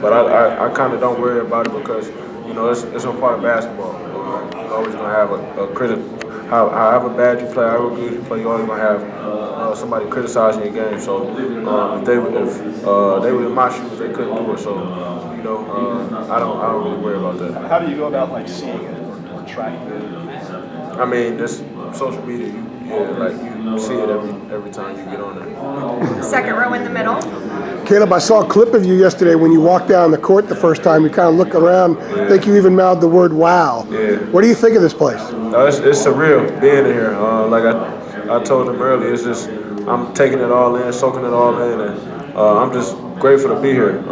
But I kind of don't worry about it because, it's a part of basketball. You're always going to have a critic. However bad you play, however good you play, you're always going to have somebody criticizing your game. So if they were in my shoes, they couldn't do it. So, I don't really worry about that. How do you go about seeing it or tracking it? I mean, this social media, you see it every time you get on there. Second row in the middle. Caleb, I saw a clip of you yesterday when you walked down the court the first time. You kind of look around. I think you even mouthed the word "wow." Yeah. What do you think of this place? It's surreal being in here. Like I told him earlier, it's just I'm taking it all in, soaking it all in, and I'm just grateful to be here.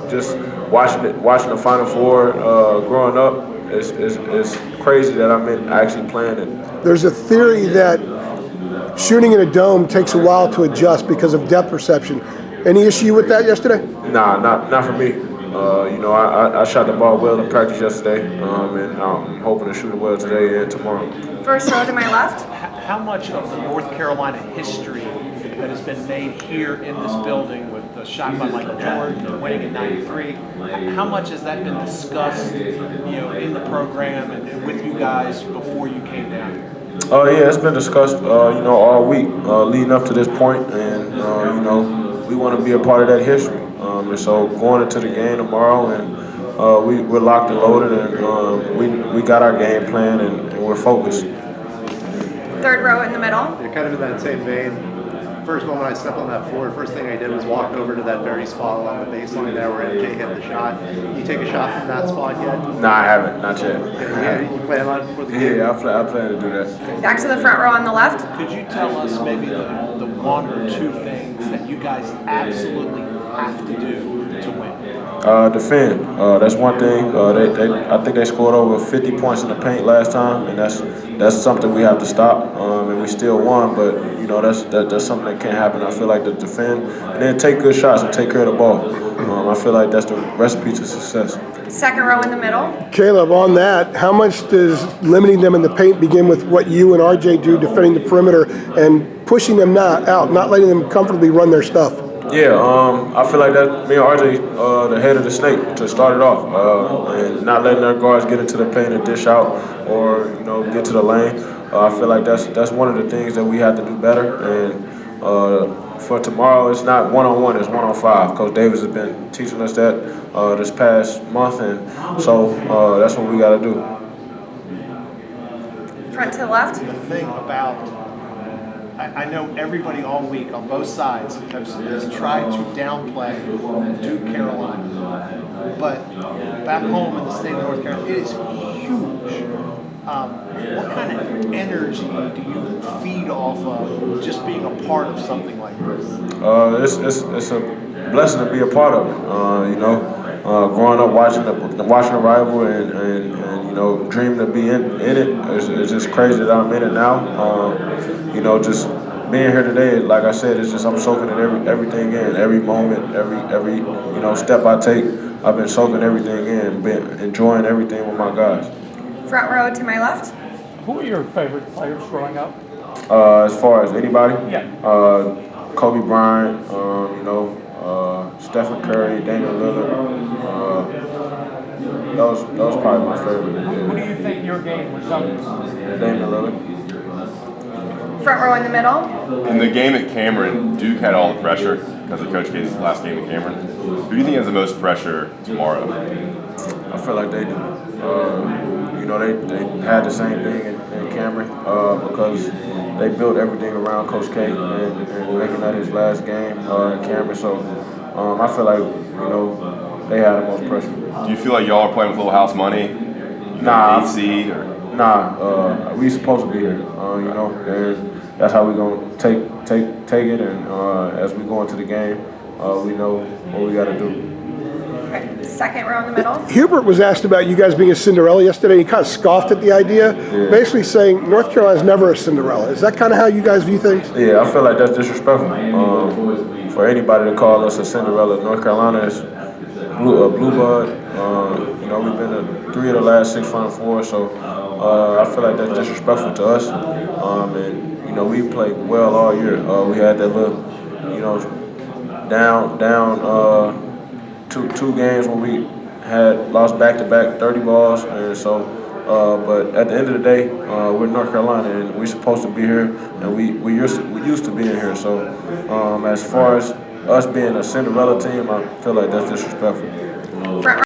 Just watching the Final Four growing up. It's crazy that I'm actually playing it. There's a theory that shooting in a dome takes a while to adjust because of depth perception. Any issue with that yesterday? Nah, not for me. I shot the ball well in practice yesterday, and I'm hoping to shoot it well today and tomorrow. First row to my left. How much of the North Carolina history that has been made here in this building with the shot by Michael Jordan and winning in '93, how much has that been discussed, in the program and with you guys before you came down here? Oh yeah, it's been discussed, all week leading up to this point, and we want to be a part of that history. And so going into the game tomorrow, and we're locked and loaded, and we got our game plan, and we're focused. Third row in the middle. You're kind of in that same vein. First moment I stepped on that floor, first thing I did was walk over to that dirty spot along the baseline there where MJ hit the shot. You take a shot from that spot yet? Nah, I haven't, not yet. Yeah, you plan on it before the game? Yeah, I plan to do that. Back to the front row on the left. Could you tell us maybe the one or two things that you guys absolutely have to do to win? Defend. That's one thing. I think they scored over 50 points in the paint last time, and that's something we have to stop. And we still won, but that's something that can't happen. I feel like to defend and then take good shots and take care of the ball. I feel like that's the recipe to success. Second row in the middle. Caleb, on that, how much does limiting them in the paint begin with what you and RJ do defending the perimeter and pushing them out, not letting them comfortably run their stuff? Yeah, I feel like that me and RJ, the head of the snake to start it off, and not letting their guards get into the paint and dish out or get to the lane. I feel like that's one of the things that we have to do better. And for tomorrow, it's not one-on-one, it's one-on-5. Coach Davis has been teaching us that this past month, and so that's what we got to do. Front to the left. The thing about, I know everybody all week on both sides has tried to downplay Duke Carolina, but back home in the state of North Carolina, it is huge. What kind of energy do you feed off of just being a part of something like this? It's a blessing to be a part of it. Growing up watching the rival and dreaming to be in it. It's just crazy that I'm in it now. Just being here today, like I said, it's just I'm soaking in everything in, every moment, every step I take. I've been soaking everything in, been enjoying everything with my guys. Front row to my left. Who are your favorite players growing up? As far as anybody, Yeah. Kobe Bryant, Stephen Curry, Damian Lillard. Those probably my favorite. Who do you think your game resembles? Damian Lillard. Front row in the middle. In the game at Cameron, Duke had all the pressure because of Coach K's last game at Cameron. Who do you think has the most pressure tomorrow? I feel like they do. They had the same thing in Cameron because they built everything around Coach K and making that his last game in Cameron. So I feel like they had the most pressure. Do you feel like y'all are playing with little house money? Nah. 8 seed or? Nah, we supposed to be here, and that's how we gonna take it. And as we go into the game, we know what we got to do. Okay. Second row in the middle. Hubert was asked about you guys being a Cinderella yesterday. He kind of scoffed at the idea, basically saying North Carolina's never a Cinderella. Is that kind of how you guys view things? Yeah, I feel like that's disrespectful. For anybody to call us a Cinderella, North Carolina is blue blood. We've been to 3 of the last 6 Final Fours, so I feel like that's disrespectful to us. And we played well all year. We had that little, down two games when we had lost back-to-back 30 balls, and so. But at the end of the day, we're North Carolina, and we're supposed to be here, and we used to being here. So as far as us being a Cinderella team, I feel like that's disrespectful. Front